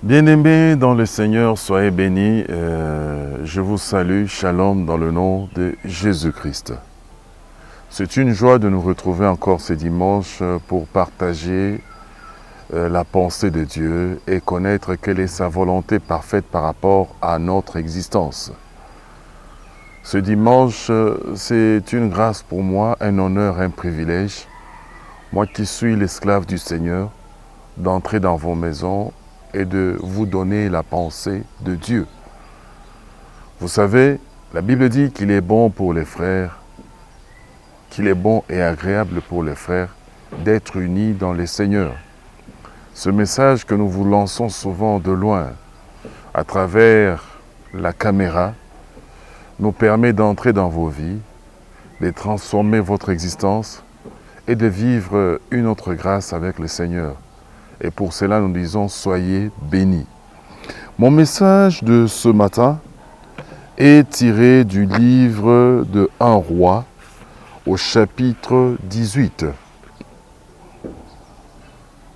Bien-aimés dans le Seigneur, soyez bénis. Je vous salue, shalom, dans le nom de Jésus-Christ. C'est une joie de nous retrouver encore ce dimanche pour partager la pensée de Dieu et connaître quelle est sa volonté parfaite par rapport à notre existence. Ce dimanche, c'est une grâce pour moi, un honneur, un privilège, moi qui suis l'esclave du Seigneur, d'entrer dans vos maisons et de vous donner la pensée de Dieu. Vous savez, la Bible dit qu'il est bon pour les frères, qu'il est bon et agréable pour les frères d'être unis dans le Seigneur. Ce message que nous vous lançons souvent de loin, à travers la caméra, nous permet d'entrer dans vos vies, de transformer votre existence et de vivre une autre grâce avec le Seigneur. Et pour cela, nous disons, soyez bénis. Mon message de ce matin est tiré du livre de 1 Roi, au chapitre 18.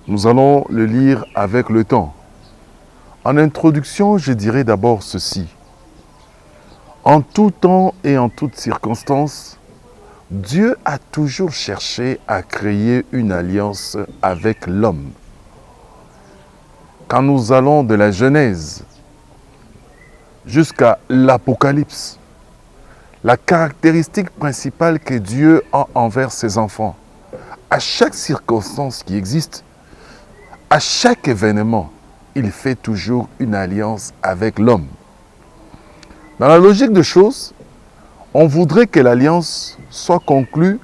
Nous allons le lire avec le temps. En introduction, je dirais d'abord ceci. En tout temps et en toutes circonstances, Dieu a toujours cherché à créer une alliance avec l'homme. Quand nous allons de la Genèse jusqu'à l'Apocalypse, la caractéristique principale que Dieu a envers ses enfants, à chaque circonstance qui existe, à chaque événement, il fait toujours une alliance avec l'homme. Dans la logique des choses, on voudrait que l'alliance soit conclue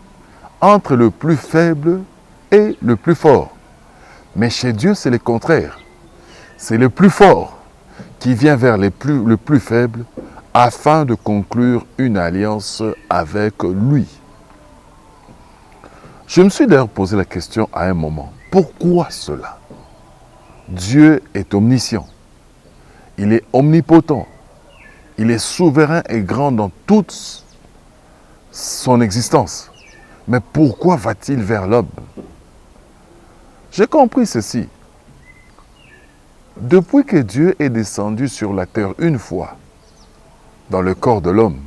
entre le plus faible et le plus fort. Mais chez Dieu, c'est le contraire. C'est le plus fort qui vient vers le plus faible afin de conclure une alliance avec lui. Je me suis d'ailleurs posé la question à un moment. Pourquoi cela? Dieu est omniscient. Il est omnipotent. Il est souverain et grand dans toute son existence. Mais pourquoi va-t-il vers l'homme? J'ai compris ceci. Depuis que Dieu est descendu sur la terre une fois, dans le corps de l'homme,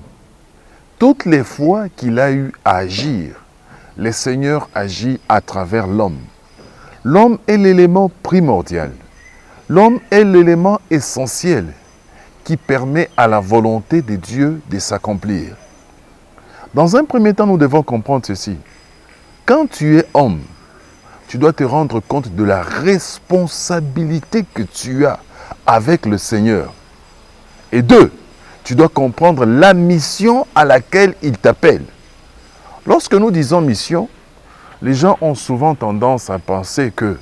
toutes les fois qu'il a eu à agir, le Seigneur agit à travers l'homme. L'homme est l'élément primordial. L'homme est l'élément essentiel qui permet à la volonté de Dieu de s'accomplir. Dans un premier temps, nous devons comprendre ceci. Quand tu es homme, tu dois te rendre compte de la responsabilité que tu as avec le Seigneur. Et deux, tu dois comprendre la mission à laquelle il t'appelle. Lorsque nous disons mission, les gens ont souvent tendance à penser que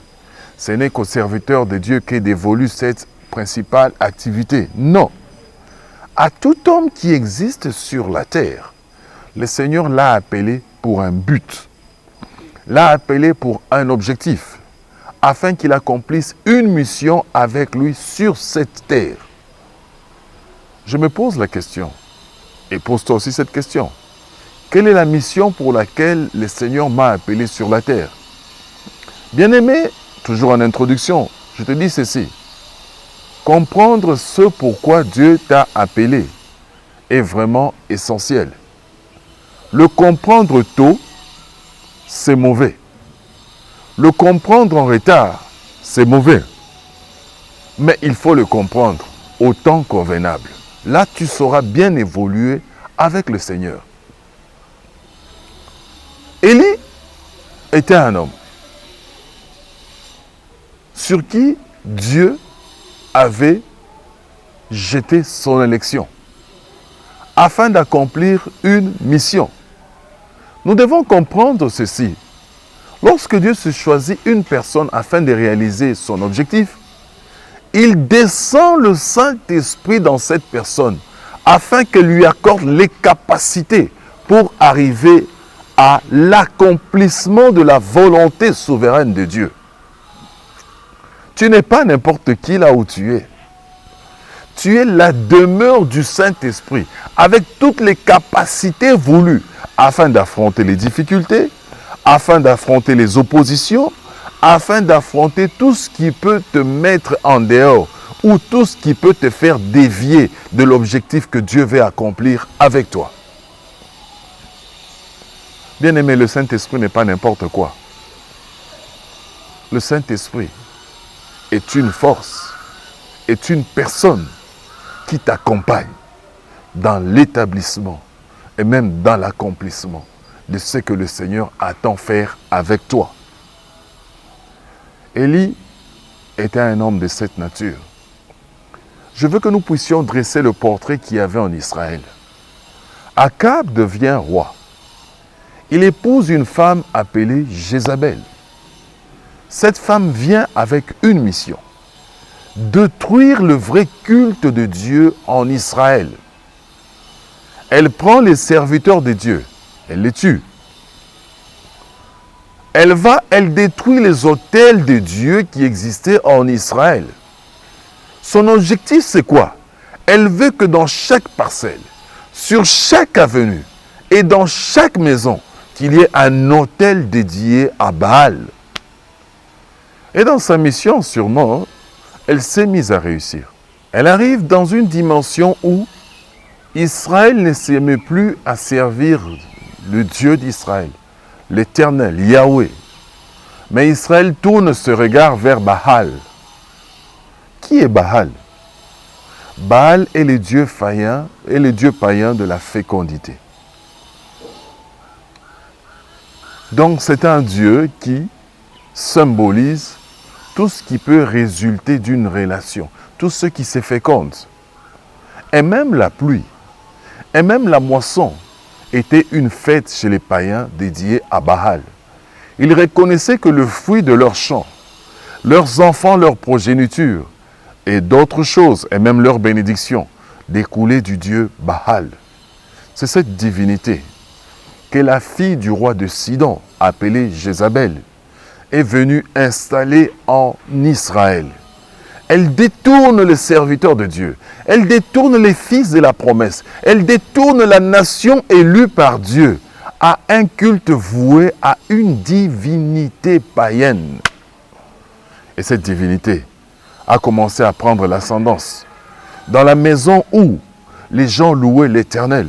ce n'est qu'au serviteur de Dieu qu'est dévolue cette principale activité. Non. À tout homme qui existe sur la terre, le Seigneur l'a appelé pour un but. L'a appelé pour un objectif, afin qu'il accomplisse une mission avec lui sur cette terre. Je me pose la question, et pose-toi aussi cette question. Quelle est la mission pour laquelle le Seigneur m'a appelé sur la terre? Bien-aimé, toujours en introduction, je te dis ceci. Comprendre ce pourquoi Dieu t'a appelé est vraiment essentiel. Le comprendre tôt, c'est mauvais. Le comprendre en retard, c'est mauvais. Mais il faut le comprendre au temps convenable. Là, tu sauras bien évoluer avec le Seigneur. Élie était un homme sur qui Dieu avait jeté son élection afin d'accomplir une mission. Nous devons comprendre ceci. Lorsque Dieu se choisit une personne afin de réaliser son objectif, il descend le Saint-Esprit dans cette personne afin qu'elle lui accorde les capacités pour arriver à l'accomplissement de la volonté souveraine de Dieu. Tu n'es pas n'importe qui là où tu es. Tu es la demeure du Saint-Esprit avec toutes les capacités voulues afin d'affronter les difficultés, afin d'affronter les oppositions, afin d'affronter tout ce qui peut te mettre en dehors ou tout ce qui peut te faire dévier de l'objectif que Dieu veut accomplir avec toi. Bien-aimé, le Saint-Esprit n'est pas n'importe quoi. Le Saint-Esprit est une force, est une personne qui t'accompagne dans l'établissement et même dans l'accomplissement de ce que le Seigneur attend faire avec toi. Élie était un homme de cette nature. Je veux que nous puissions dresser le portrait qu'il y avait en Israël. Akab devient roi. Il épouse une femme appelée Jézabel. Cette femme vient avec une mission: détruire le vrai culte de Dieu en Israël. Elle prend les serviteurs de Dieu, elle les tue. Elle détruit les autels de Dieu qui existaient en Israël. Son objectif, c'est quoi? Elle veut que dans chaque parcelle, sur chaque avenue et dans chaque maison, qu'il y ait un autel dédié à Baal. Et dans sa mission, sûrement, elle s'est mise à réussir. Elle arrive dans une dimension où Israël ne s'aimait plus à servir le Dieu d'Israël, l'Éternel, Yahweh. Mais Israël tourne ce regard vers Baal. Qui est Baal? Baal est le dieu païen de la fécondité. Donc c'est un dieu qui symbolise tout ce qui peut résulter d'une relation, tout ce qui se féconde. Et même la pluie, et même la moisson était une fête chez les païens dédiée à Baal. Ils reconnaissaient que le fruit de leurs champs, leurs enfants, leur progéniture et d'autres choses, et même leur bénédiction, découlaient du dieu Baal. C'est cette divinité que la fille du roi de Sidon, appelée Jézabel, est venue installer en Israël. Elle détourne les serviteurs de Dieu. Elle détourne les fils de la promesse. Elle détourne la nation élue par Dieu à un culte voué à une divinité païenne. Et cette divinité a commencé à prendre l'ascendance dans la maison où les gens louaient l'Éternel,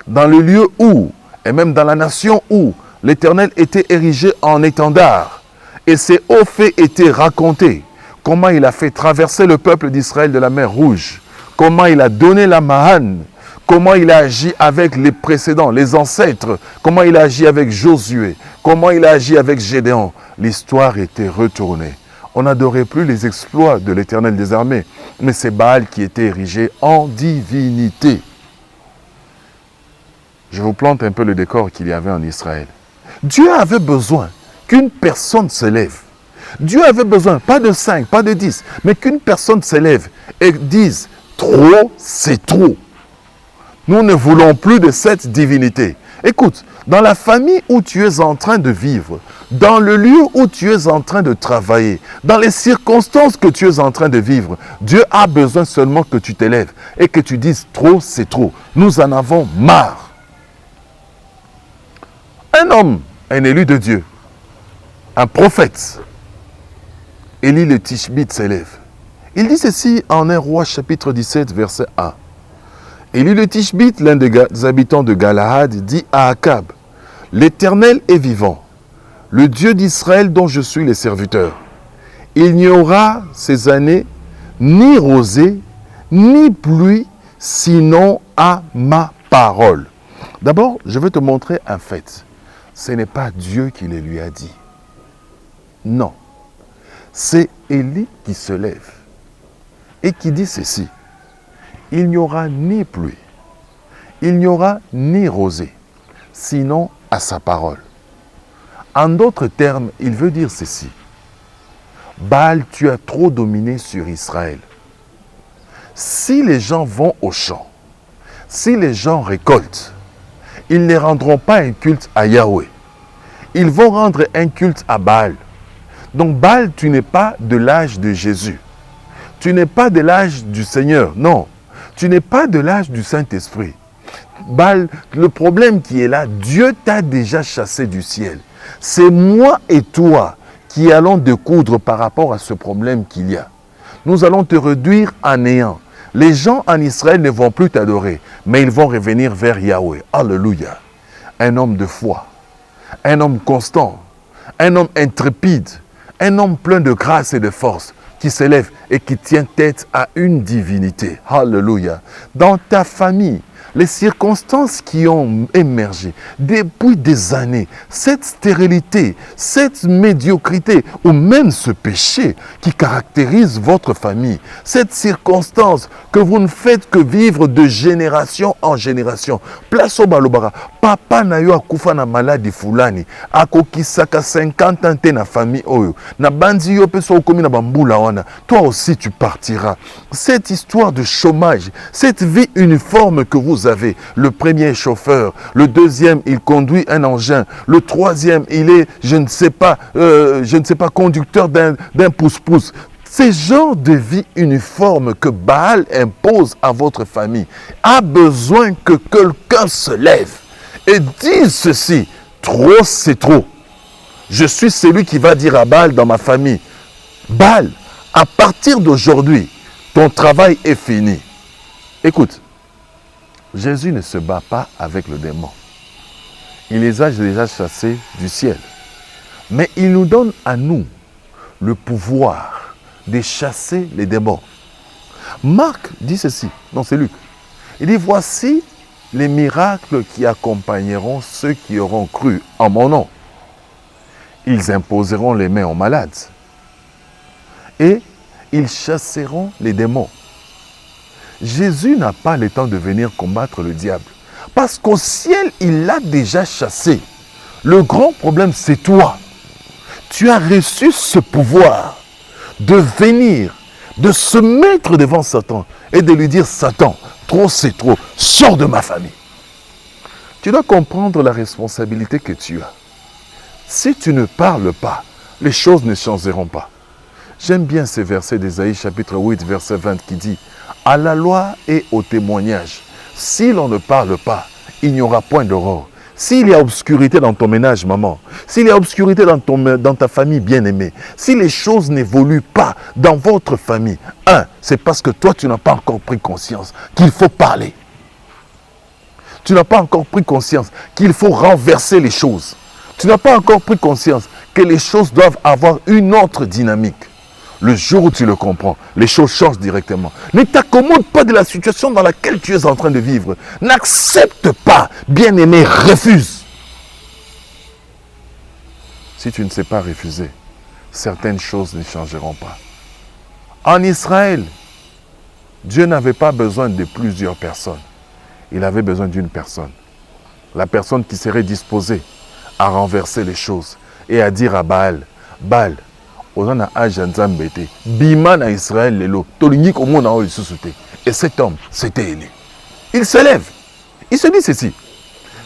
dans le lieu où, et même dans la nation où l'Éternel était érigé en étendard. Et ces hauts faits étaient racontés. Comment il a fait traverser le peuple d'Israël de la mer Rouge. Comment il a donné la Mahan. Comment il a agi avec les précédents, les ancêtres. Comment il a agi avec Josué. Comment il a agi avec Gédéon. L'histoire était retournée. On n'adorait plus les exploits de l'Éternel des armées. Mais c'est Baal qui était érigé en divinité. Je vous plante un peu le décor qu'il y avait en Israël. Dieu avait besoin qu'une personne se lève. Dieu avait besoin, pas de 5, pas de 10, mais qu'une personne se lève et dise, trop, c'est trop. Nous ne voulons plus de cette divinité. Écoute, dans la famille où tu es en train de vivre, dans le lieu où tu es en train de travailler, dans les circonstances que tu es en train de vivre, Dieu a besoin seulement que tu t'élèves et que tu dises, trop, c'est trop. Nous en avons marre. Un homme, un élu de Dieu, un prophète, Élie le Tishbite s'élève. Il dit ceci en 1 Roi chapitre 17 verset 1. Élie le Tishbite, l'un des habitants de Galahad, dit à Akab, l'Éternel est vivant, le Dieu d'Israël dont je suis le serviteur. Il n'y aura ces années ni rosée, ni pluie, sinon à ma parole. D'abord, je vais te montrer un fait. Ce n'est pas Dieu qui le lui a dit. Non. C'est Élie qui se lève et qui dit ceci. Il n'y aura ni pluie, il n'y aura ni rosée, sinon à sa parole. En d'autres termes, il veut dire ceci. Baal, tu as trop dominé sur Israël. Si les gens vont au champ, si les gens récoltent, ils ne rendront pas un culte à Yahweh. Ils vont rendre un culte à Baal. Donc Baal, tu n'es pas de l'âge de Jésus. Tu n'es pas de l'âge du Seigneur. Non. Tu n'es pas de l'âge du Saint-Esprit. Baal, le problème qui est là, Dieu t'a déjà chassé du ciel. C'est moi et toi qui allons découdre par rapport à ce problème qu'il y a. nous allons te réduire à néant. Les gens en Israël ne vont plus t'adorer, mais ils vont revenir vers Yahweh. Alléluia. Un homme de foi, un homme constant, un homme intrépide, un homme plein de grâce et de force, qui s'élève et qui tient tête à une divinité. Alléluia. Dans ta famille, les circonstances qui ont émergé depuis des années, cette stérilité, cette médiocrité ou même ce péché qui caractérise votre famille, cette circonstance que vous ne faites que vivre de génération en génération. Place au balobara, papa na yo akufa na maladie fulani, akokisaka 50 ans na famille oyo, na bandi yo peso komi na bambula wana, toi aussi tu partiras. Cette histoire de chômage, cette vie uniforme que vous avez, le premier est chauffeur, le deuxième il conduit un engin, le troisième il est, je ne sais pas, conducteur d'un pouce-pouce. Ce genre de vie uniforme que Baal impose à votre famille a besoin que quelqu'un se lève et dise ceci: trop c'est trop. Je suis celui qui va dire à Baal dans ma famille: Baal, à partir d'aujourd'hui, ton travail est fini. Écoute, Jésus ne se bat pas avec le démon. Il les a déjà chassés du ciel. Mais il nous donne à nous le pouvoir de chasser les démons. Marc dit ceci, non c'est Luc. Il dit: voici les miracles qui accompagneront ceux qui auront cru en mon nom. Ils imposeront les mains aux malades et ils chasseront les démons. Jésus n'a pas le temps de venir combattre le diable. Parce qu'au ciel, il l'a déjà chassé. Le grand problème, c'est toi. Tu as reçu ce pouvoir de venir, de se mettre devant Satan et de lui dire: Satan, trop c'est trop, sors de ma famille. Tu dois comprendre la responsabilité que tu as. Si tu ne parles pas, les choses ne changeront pas. J'aime bien ce verset d'Ésaïe chapitre 8, verset 20 qui dit: à la loi et au témoignage, si l'on ne parle pas, il n'y aura point d'aurore. S'il y a obscurité dans ton ménage, maman, s'il y a obscurité dans ta famille bien-aimée, si les choses n'évoluent pas dans votre famille, c'est parce que toi, tu n'as pas encore pris conscience qu'il faut parler. Tu n'as pas encore pris conscience qu'il faut renverser les choses. Tu n'as pas encore pris conscience que les choses doivent avoir une autre dynamique. Le jour où tu le comprends, les choses changent directement. Ne t'accommode pas de la situation dans laquelle tu es en train de vivre. N'accepte pas, bien-aimé, refuse. Si tu ne sais pas refuser, certaines choses ne changeront pas. En Israël, Dieu n'avait pas besoin de plusieurs personnes. Il avait besoin d'une personne. La personne qui serait disposée à renverser les choses et à dire à Baal: Baal, Ozana Ajanzambe te, Bima na Israël lelo, tolingi komo na o lisusu te. Et cet homme, c'était Élie. Il se lève. Il se dit ceci: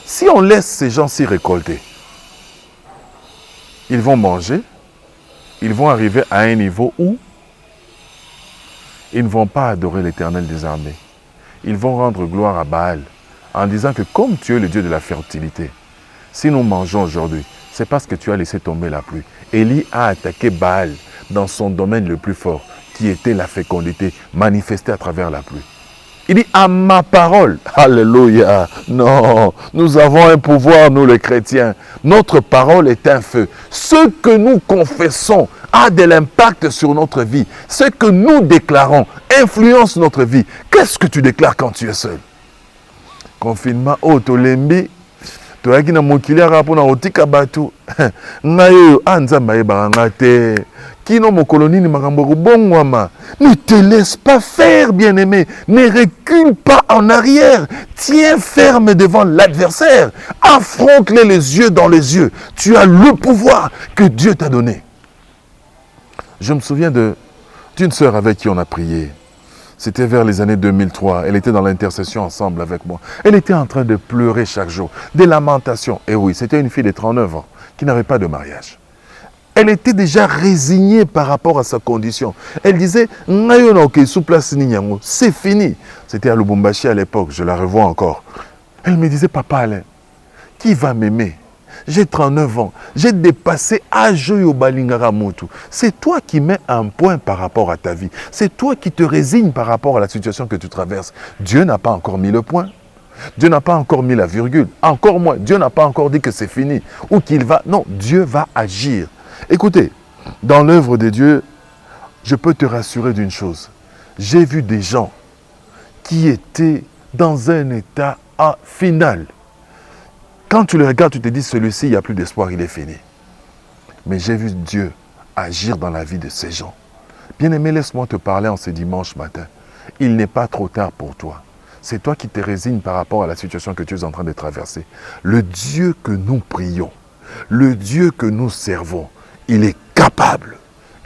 si on laisse ces gens s'y récolter, ils vont manger, ils vont arriver à un niveau où ils ne vont pas adorer l'Éternel des armées. Ils vont rendre gloire à Baal en disant que comme tu es le Dieu de la fertilité, si nous mangeons aujourd'hui, c'est parce que tu as laissé tomber la pluie. Élie a attaqué Baal dans son domaine le plus fort, qui était la fécondité manifestée à travers la pluie. Il dit: à ma parole, alléluia, non, nous avons un pouvoir, nous les chrétiens. Notre parole est un feu. Ce que nous confessons a de l'impact sur notre vie. Ce que nous déclarons influence notre vie. Qu'est-ce que tu déclares quand tu es seul? Confinement, tolembi. Ne te laisse pas faire, bien-aimé. Ne recule pas en arrière. Tiens ferme devant l'adversaire. Affronte-les les yeux dans les yeux. Tu as le pouvoir que Dieu t'a donné. Je me souviens d'une sœur avec qui on a prié. C'était vers les années 2003. Elle était dans l'intercession ensemble avec moi. Elle était en train de pleurer chaque jour. Des lamentations. Et oui, c'était une fille de 39 ans qui n'avait pas de mariage. Elle était déjà résignée par rapport à sa condition. Elle disait: c'est fini. C'était à Lubumbashi à l'époque. Je la revois encore. Elle me disait: papa Alain, qui va m'aimer j'ai 39 ans, j'ai dépassé âge yo balingara motu. C'est toi qui mets un point par rapport à ta vie. C'est toi qui te résignes par rapport à la situation que tu traverses. Dieu n'a pas encore mis le point. Dieu n'a pas encore mis la virgule. Encore moins, Dieu n'a pas encore dit que c'est fini ou qu'il va... Non, Dieu va agir. Écoutez, dans l'œuvre de Dieu, je peux te rassurer d'une chose. J'ai vu des gens qui étaient dans un état final. Quand tu le regardes, tu te dis, celui-ci, il n'y a plus d'espoir, il est fini. Mais j'ai vu Dieu agir dans la vie de ces gens. Bien-aimé, laisse-moi te parler en ce dimanche matin. Il n'est pas trop tard pour toi. C'est toi qui te résignes par rapport à la situation que tu es en train de traverser. Le Dieu que nous prions, le Dieu que nous servons, il est capable.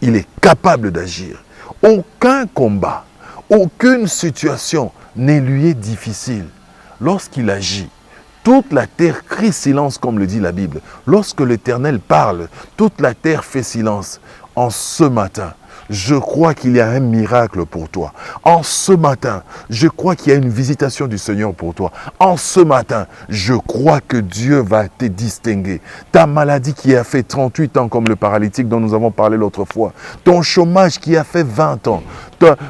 Il est capable d'agir. Aucun combat, aucune situation ne lui est difficile. Lorsqu'il agit, toute la terre crie silence, comme le dit la Bible. Lorsque l'Éternel parle, toute la terre fait silence. En ce matin, je crois qu'il y a un miracle pour toi. En ce matin, je crois qu'il y a une visitation du Seigneur pour toi. En ce matin, je crois que Dieu va te distinguer. Ta maladie qui a fait 38 ans comme le paralytique dont nous avons parlé l'autre fois. Ton chômage qui a fait 20 ans.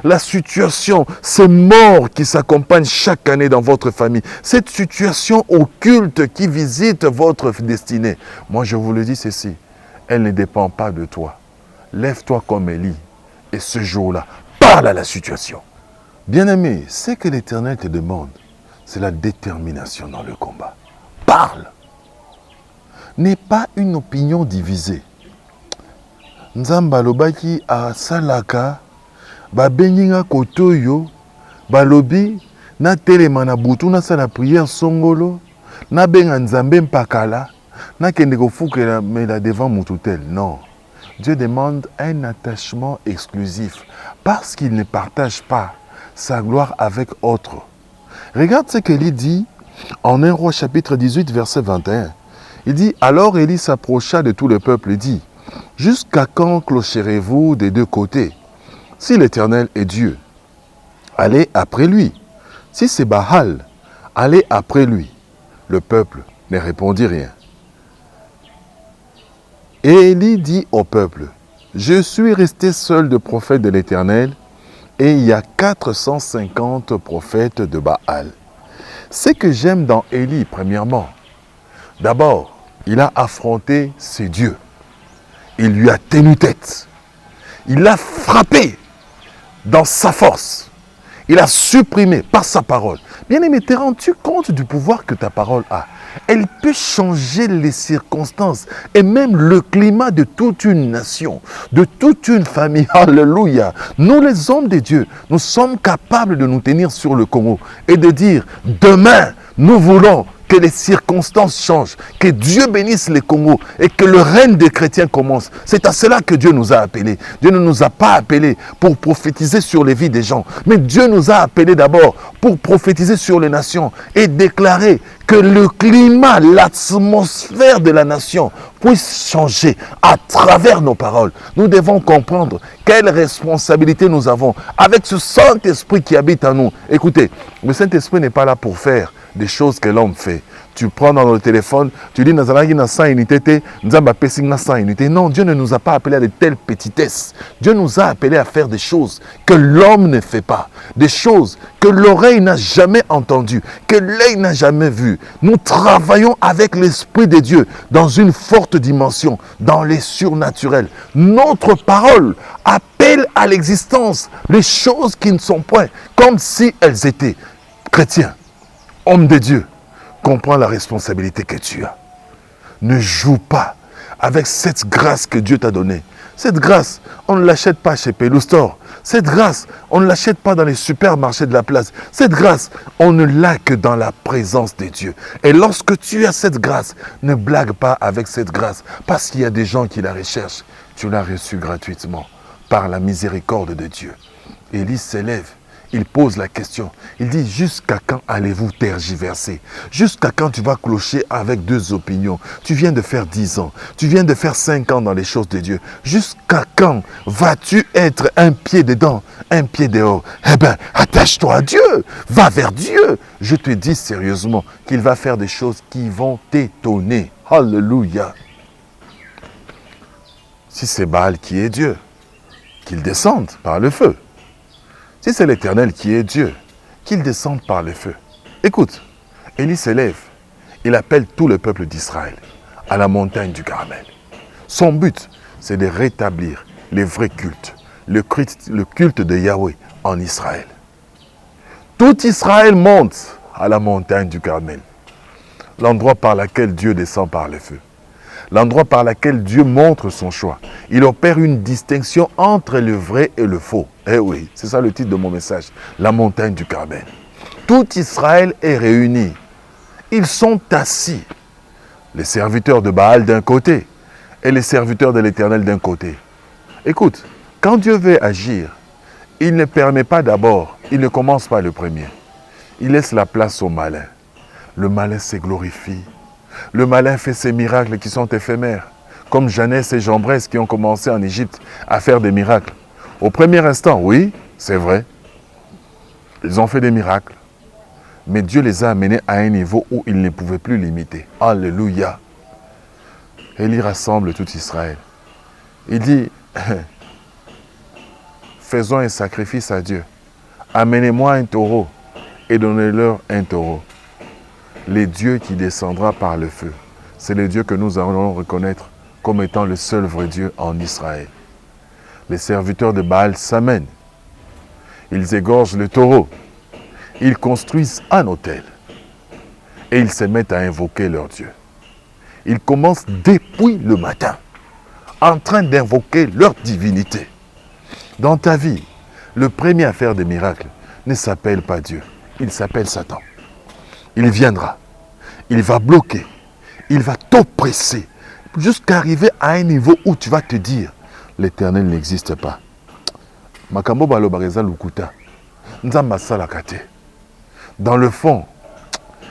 La situation, ces morts qui s'accompagnent chaque année dans votre famille. Cette situation occulte qui visite votre destinée. Moi, je vous le dis ceci. Elle ne dépend pas de toi. Lève-toi comme Élie. Et ce jour-là, parle à la situation. Bien-aimé, ce que l'Éternel te demande, c'est la détermination dans le combat. Parle. N'est pas une opinion divisée. Nzamba lobaki a salaka, ba beninga kotoyo, ba lobi, na telema na butu na sala prière songolo, na benga nzambe mpakala, na kende kofukela mela devant mututel. Non. Dieu demande un attachement exclusif parce qu'il ne partage pas sa gloire avec autre. Regarde ce qu'Élie dit en 1 Roi chapitre 18 verset 21. Il dit, alors Élie s'approcha de tout le peuple et dit, jusqu'à quand clocherez-vous des deux côtés? Si l'Éternel est Dieu, allez après lui. Si c'est Baal, allez après lui. Le peuple ne répondit rien. Et Élie dit au peuple, je suis resté seul de prophète de l'Éternel et il y a 450 prophètes de Baal. Ce que j'aime dans Élie, premièrement, d'abord, il a affronté ses dieux. Il lui a tenu tête. Il l'a frappé dans sa force. Il a supprimé par sa parole. Bien-aimé, te rends-tu compte du pouvoir que ta parole a? Elle peut changer les circonstances et même le climat de toute une nation, de toute une famille. Alléluia. Nous, les hommes de Dieu, nous sommes capables de nous tenir sur le Congo et de dire, demain, nous voulons que les circonstances changent, que Dieu bénisse les Congo et que le règne des chrétiens commence. C'est à cela que Dieu nous a appelés. Dieu ne nous a pas appelés pour prophétiser sur les vies des gens, mais Dieu nous a appelés d'abord pour prophétiser sur les nations et déclarer que le climat, l'atmosphère de la nation puisse changer à travers nos paroles. Nous devons comprendre quelle responsabilité nous avons avec ce Saint-Esprit qui habite en nous. Écoutez, le Saint-Esprit n'est pas là pour faire des choses que l'homme fait. Tu prends dans le téléphone, tu dis, Nazalaki na 100 unités, Nzamba pesing na 100 unités. Non, Dieu ne nous a pas appelés à de telles petitesses. Dieu nous a appelés à faire des choses que l'homme ne fait pas. Des choses que l'oreille n'a jamais entendues, que l'œil n'a jamais vues. Nous travaillons avec l'Esprit de Dieu dans une forte dimension, dans les surnaturels. Notre parole appelle à l'existence les choses qui ne sont point, comme si elles étaient. Chrétiens, homme de Dieu, comprends la responsabilité que tu as. Ne joue pas avec cette grâce que Dieu t'a donnée. Cette grâce, on ne l'achète pas chez Pelou Store. Cette grâce, on ne l'achète pas dans les supermarchés de la place. Cette grâce, on ne l'a que dans la présence de Dieu. Et lorsque tu as cette grâce, ne blague pas avec cette grâce. Parce qu'il y a des gens qui la recherchent. Tu l'as reçue gratuitement par la miséricorde de Dieu. Élie s'élève. Il pose la question. Il dit, jusqu'à quand allez-vous tergiverser? Jusqu'à quand tu vas clocher avec deux opinions? Tu viens de faire 10 ans. Tu viens de faire 5 ans dans les choses de Dieu. Jusqu'à quand vas-tu être un pied dedans, un pied dehors? Eh bien, attache-toi à Dieu. Va vers Dieu. Je te dis sérieusement qu'il va faire des choses qui vont t'étonner. Alléluia. Si c'est Baal qui est Dieu, qu'il descende par le feu. Si c'est l'Éternel qui est Dieu, qu'il descende par le feu. Écoute, Élie s'élève. Il appelle tout le peuple d'Israël à la montagne du Carmel. Son but, c'est de rétablir les vrais cultes, le culte de Yahweh en Israël. Tout Israël monte à la montagne du Carmel, l'endroit par lequel Dieu descend par le feu, l'endroit par lequel Dieu montre son choix. Il opère une distinction entre le vrai et le faux. Eh oui, c'est ça le titre de mon message, la montagne du Carmel. Tout Israël est réuni. Ils sont assis. Les serviteurs de Baal d'un côté et les serviteurs de l'Éternel d'un côté. Écoute, quand Dieu veut agir, il ne permet pas d'abord, il ne commence pas le premier. Il laisse la place au malin. Le malin se glorifie. Le malin fait ses miracles qui sont éphémères. Comme Jeannès et Jambres qui ont commencé en Égypte à faire des miracles. Au premier instant, oui, c'est vrai. Ils ont fait des miracles. Mais Dieu les a amenés à un niveau où ils ne pouvaient plus l'imiter. Alléluia. Élie rassemble tout Israël. Il dit, faisons un sacrifice à Dieu. Amenez-moi un taureau et donnez-leur un taureau. Le Dieu qui descendra par le feu, c'est le Dieu que nous allons reconnaître comme étant le seul vrai Dieu en Israël. Les serviteurs de Baal s'amènent. Ils égorgent le taureau. Ils construisent un autel. Et ils se mettent à invoquer leur Dieu. Ils commencent depuis le matin, en train d'invoquer leur divinité. Dans ta vie, le premier à faire des miracles ne s'appelle pas Dieu. Il s'appelle Satan. Il viendra. Il va bloquer. Il va t'oppresser. Jusqu'à arriver à un niveau où tu vas te dire, l'Éternel n'existe pas. Makambo balobareza lukuta. Nzamba salakate. Dans le fond,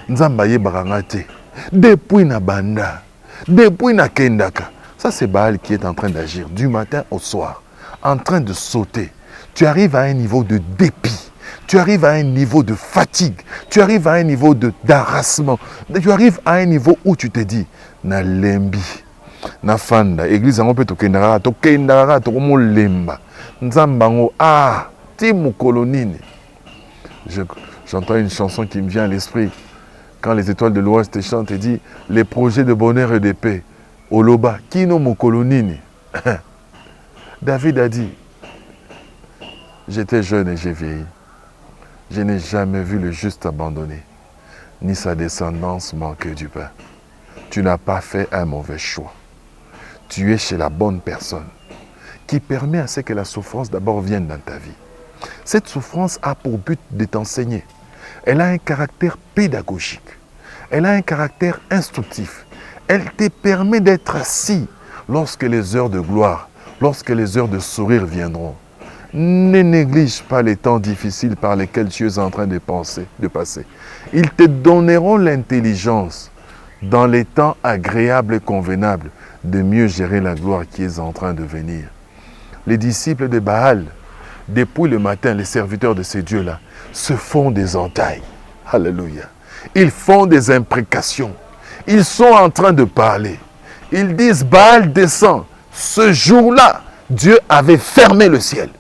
Nzamba yebarangate. Depuis na banda. Depuis na kendaka. Ça c'est Baal qui est en train d'agir du matin au soir. En train de sauter. Tu arrives à un niveau de dépit. Tu arrives à un niveau de fatigue. Tu arrives à un niveau d'harassement. Tu arrives à un niveau où tu te dis, na lembi, na fanda, église en peut tokendara, tokomo lemba. Nzambango, ah, timu kolonine. J'entends une chanson qui me vient à l'esprit. Quand les étoiles de l'Ouest chantent et dit, les projets de bonheur et de paix, Oloba, kino mokolonine. David a dit, j'étais jeune et j'ai vieilli. Je n'ai jamais vu le juste abandonné, ni sa descendance manquer du pain. Tu n'as pas fait un mauvais choix. Tu es chez la bonne personne qui permet à ce que la souffrance d'abord vienne dans ta vie. Cette souffrance a pour but de t'enseigner. Elle a un caractère pédagogique. Elle a un caractère instructif. Elle te permet d'être assis lorsque les heures de gloire, lorsque les heures de sourire viendront. Ne néglige pas les temps difficiles par lesquels tu es en train de passer. Ils te donneront l'intelligence, dans les temps agréables et convenables, de mieux gérer la gloire qui est en train de venir. Les disciples de Baal, depuis le matin, les serviteurs de ces dieux-là, se font des entailles. Alléluia. Ils font des imprécations. Ils sont en train de parler. Ils disent, Baal descend. Ce jour-là, Dieu avait fermé le ciel.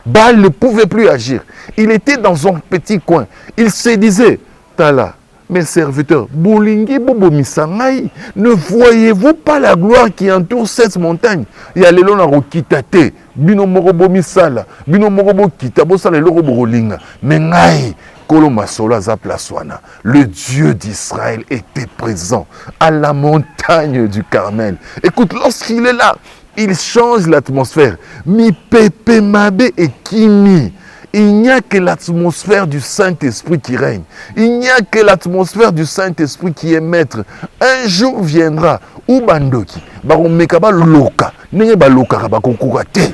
Baal ne pouvait plus agir. Il était dans son petit coin. Il se disait, Tala, mes serviteurs, Bolingi Bobo Misangai, ne voyez-vous pas la gloire qui entoure cette montagne? Il y a l'élon à Rokitate, Bino Morobo Misala, Bino Morobo Kitabo Sala, Lorobo Rolinga, Mengai, Kolomasola Zaplaswana. Le Dieu d'Israël était présent à la montagne du Carmel. Écoute, lorsqu'il est là, il change l'atmosphère. Mi pepe mabe et kimi. Il n'y a que l'atmosphère du Saint-Esprit qui règne. Il n'y a que l'atmosphère du Saint-Esprit qui est maître. Un jour viendra où bandoki, baromekaba loka, neba loka bakokurate.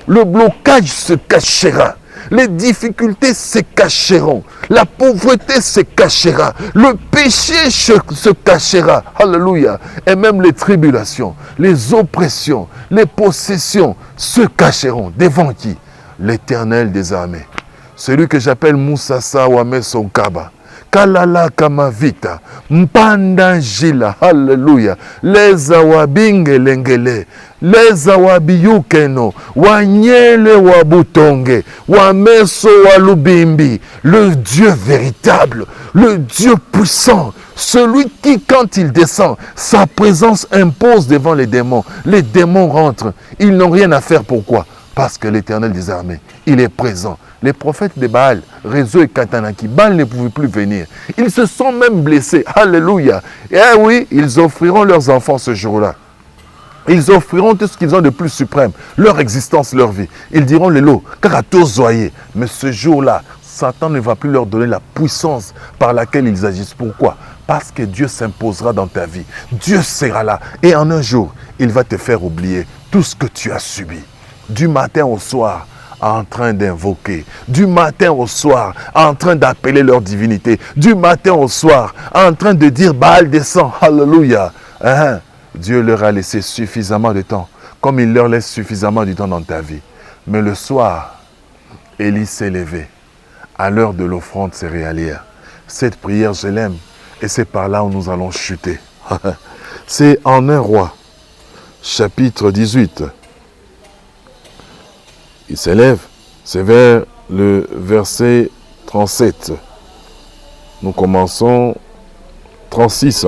Le blocage se cachera. Les difficultés se cacheront. La pauvreté se cachera. Le péché se cachera. Alléluia. Et même les tribulations, les oppressions, les possessions se cacheront. Devant qui? L'Éternel des armées. Celui que j'appelle Moussassa Wame Sonkaba. kalala kamavita, mpanda jila, haleluya, leza wabingelengele, leza wabiyukeno, wanyele wabutonge, wameso walubimbi, le Dieu véritable, le Dieu puissant, celui qui, quand il descend, sa présence impose devant les démons. Les démons rentrent, ils n'ont rien à faire. Pourquoi? Parce que l'Éternel des armées, il est présent. Les prophètes de Baal, Rézo et Katanaki, Baal ne pouvaient plus venir. Ils se sont même blessés. Alléluia. Et oui, ils offriront leurs enfants ce jour-là. Ils offriront tout ce qu'ils ont de plus suprême, leur existence, leur vie. Ils diront les lots, car à tous zoyer. Mais ce jour-là, Satan ne va plus leur donner la puissance par laquelle ils agissent. Pourquoi? Parce que Dieu s'imposera dans ta vie. Dieu sera là. Et en un jour, il va te faire oublier tout ce que tu as subi. Du matin au soir, en train d'invoquer. Du matin au soir, en train d'appeler leur divinité. Du matin au soir, en train de dire Baal descend. Alléluia. Hein? Dieu leur a laissé suffisamment de temps, comme il leur laisse suffisamment de temps dans ta vie. Mais le soir, Élie s'est levé à l'heure de l'offrande céréalière. Cette prière, je l'aime, et c'est par là où nous allons chuter. C'est en 1 Roi, chapitre 18. Il s'élève, c'est vers le verset 37. Nous commençons 36.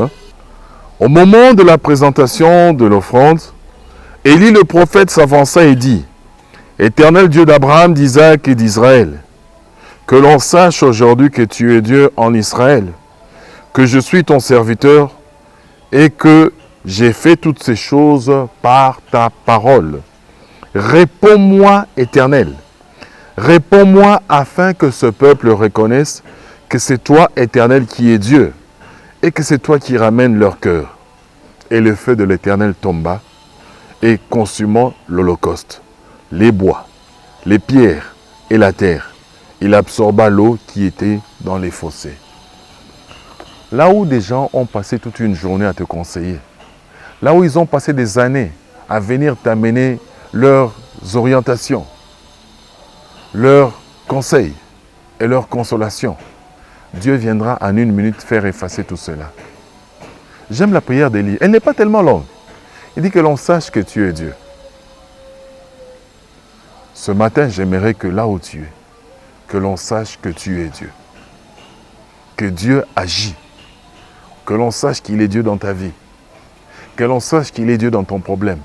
Au moment de la présentation de l'offrande, Élie le prophète s'avança et dit, « Éternel Dieu d'Abraham, d'Isaac et d'Israël, que l'on sache aujourd'hui que tu es Dieu en Israël, que je suis ton serviteur et que j'ai fait toutes ces choses par ta parole. Réponds-moi, Éternel. Réponds-moi afin que ce peuple reconnaisse que c'est toi, Éternel, qui es Dieu, et que c'est toi qui ramènes leur cœur. » Et le feu de l'Éternel tomba, et consumant l'holocauste, les bois, les pierres et la terre. Il absorba l'eau qui était dans les fossés. Là où des gens ont passé toute une journée à te conseiller, là où ils ont passé des années à venir t'amener leurs orientations, leurs conseils et leurs consolations, Dieu viendra en une minute faire effacer tout cela. J'aime la prière d'Élie. Elle n'est pas tellement longue. Il dit que l'on sache que tu es Dieu. Ce matin, j'aimerais que là où tu es, que l'on sache que tu es Dieu. Que Dieu agit. Que l'on sache qu'il est Dieu dans ta vie. Que l'on sache qu'il est Dieu dans ton problème.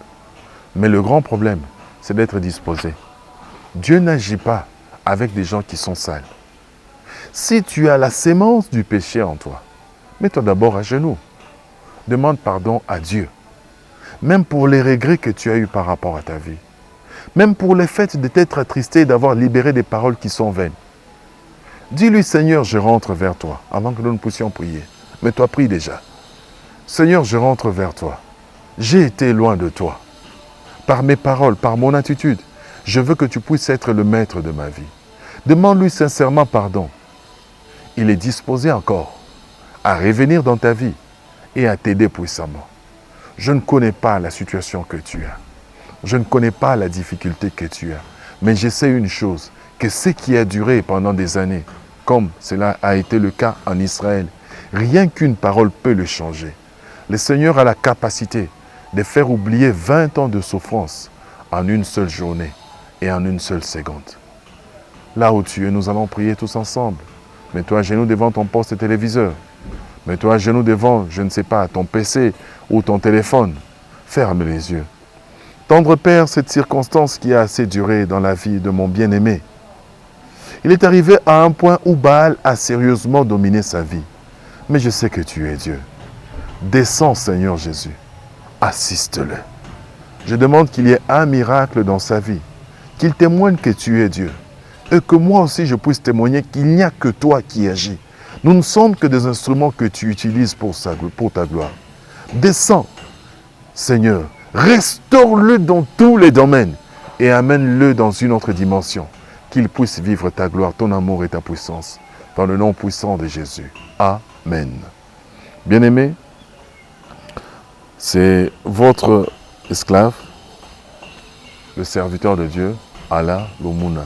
Mais le grand problème, c'est d'être disposé. Dieu n'agit pas avec des gens qui sont sales. Si tu as la sémence du péché en toi, mets-toi d'abord à genoux. Demande pardon à Dieu. Même pour les regrets que tu as eus par rapport à ta vie. Même pour le fait de t'être attristé et d'avoir libéré des paroles qui sont vaines. Dis-lui, Seigneur, je rentre vers toi, avant que nous ne puissions prier. Mais toi, prie déjà. Seigneur, je rentre vers toi. J'ai été loin de toi. Par mes paroles, par mon attitude, je veux que tu puisses être le maître de ma vie. Demande-lui sincèrement pardon. Il est disposé encore à revenir dans ta vie et à t'aider puissamment. Je ne connais pas la situation que tu as. Je ne connais pas la difficulté que tu as. Mais je sais une chose, que ce qui a duré pendant des années, comme cela a été le cas en Israël, rien qu'une parole peut le changer. Le Seigneur a la capacité de faire oublier 20 ans de souffrance en une seule journée et en une seule seconde. Là où tu es, nous allons prier tous ensemble. Mets-toi à genoux devant ton poste téléviseur. Mets-toi à genoux devant, je ne sais pas, ton PC ou ton téléphone. Ferme les yeux. Tendre Père, cette circonstance qui a assez duré dans la vie de mon bien-aimé. Il est arrivé à un point où Baal a sérieusement dominé sa vie. Mais je sais que tu es Dieu. Descends, Seigneur Jésus. Assiste-le. Je demande qu'il y ait un miracle dans sa vie. Qu'il témoigne que tu es Dieu. Et que moi aussi je puisse témoigner qu'il n'y a que toi qui agis. Nous ne sommes que des instruments que tu utilises pour ta gloire. Descends, Seigneur, restaure-le dans tous les domaines et amène-le dans une autre dimension, qu'il puisse vivre ta gloire, ton amour et ta puissance, dans le nom puissant de Jésus. Amen. Bien-aimés, c'est votre esclave, le serviteur de Dieu, Allah Lumuna.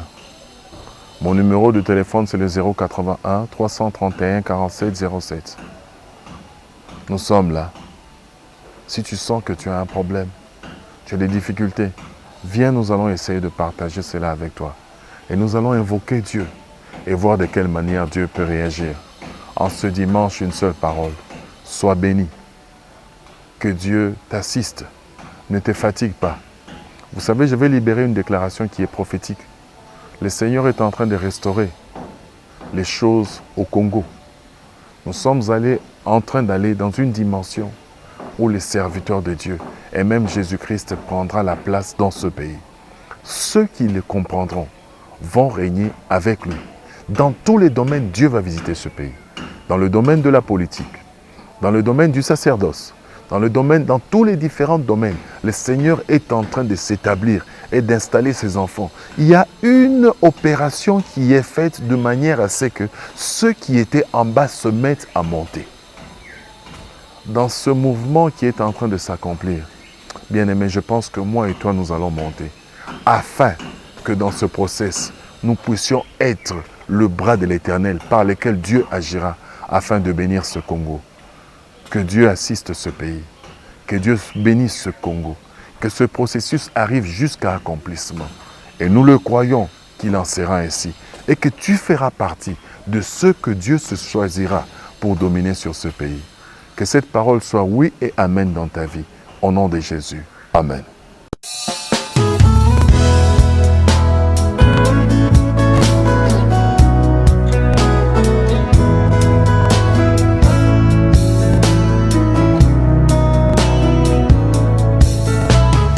Mon numéro de téléphone, c'est le 081 331 47 07. Nous sommes là. Si tu sens que tu as un problème, tu as des difficultés, viens, nous allons essayer de partager cela avec toi. Et nous allons invoquer Dieu et voir de quelle manière Dieu peut réagir. En ce dimanche, une seule parole. Sois béni. Que Dieu t'assiste. Ne te fatigue pas. Vous savez, je vais libérer une déclaration qui est prophétique. Le Seigneur est en train de restaurer les choses au Congo. Nous sommes en train d'aller dans une dimension où les serviteurs de Dieu et même Jésus-Christ prendra la place dans ce pays. Ceux qui le comprendront vont régner avec lui. Dans tous les domaines, Dieu va visiter ce pays. Dans le domaine de la politique, dans le domaine du sacerdoce, dans tous les différents domaines, le Seigneur est en train de s'établir et d'installer ses enfants. Il y a une opération qui est faite de manière à ce que ceux qui étaient en bas se mettent à monter. Dans ce mouvement qui est en train de s'accomplir, bien-aimé, je pense que moi et toi, nous allons monter. Afin que dans ce process, nous puissions être le bras de l'Éternel par lequel Dieu agira afin de bénir ce Congo. Que Dieu assiste ce pays. Que Dieu bénisse ce Congo. Que ce processus arrive jusqu'à accomplissement. Et nous le croyons qu'il en sera ainsi. Et que tu feras partie de ceux que Dieu se choisira pour dominer sur ce pays. Que cette parole soit oui et amen dans ta vie. Au nom de Jésus. Amen.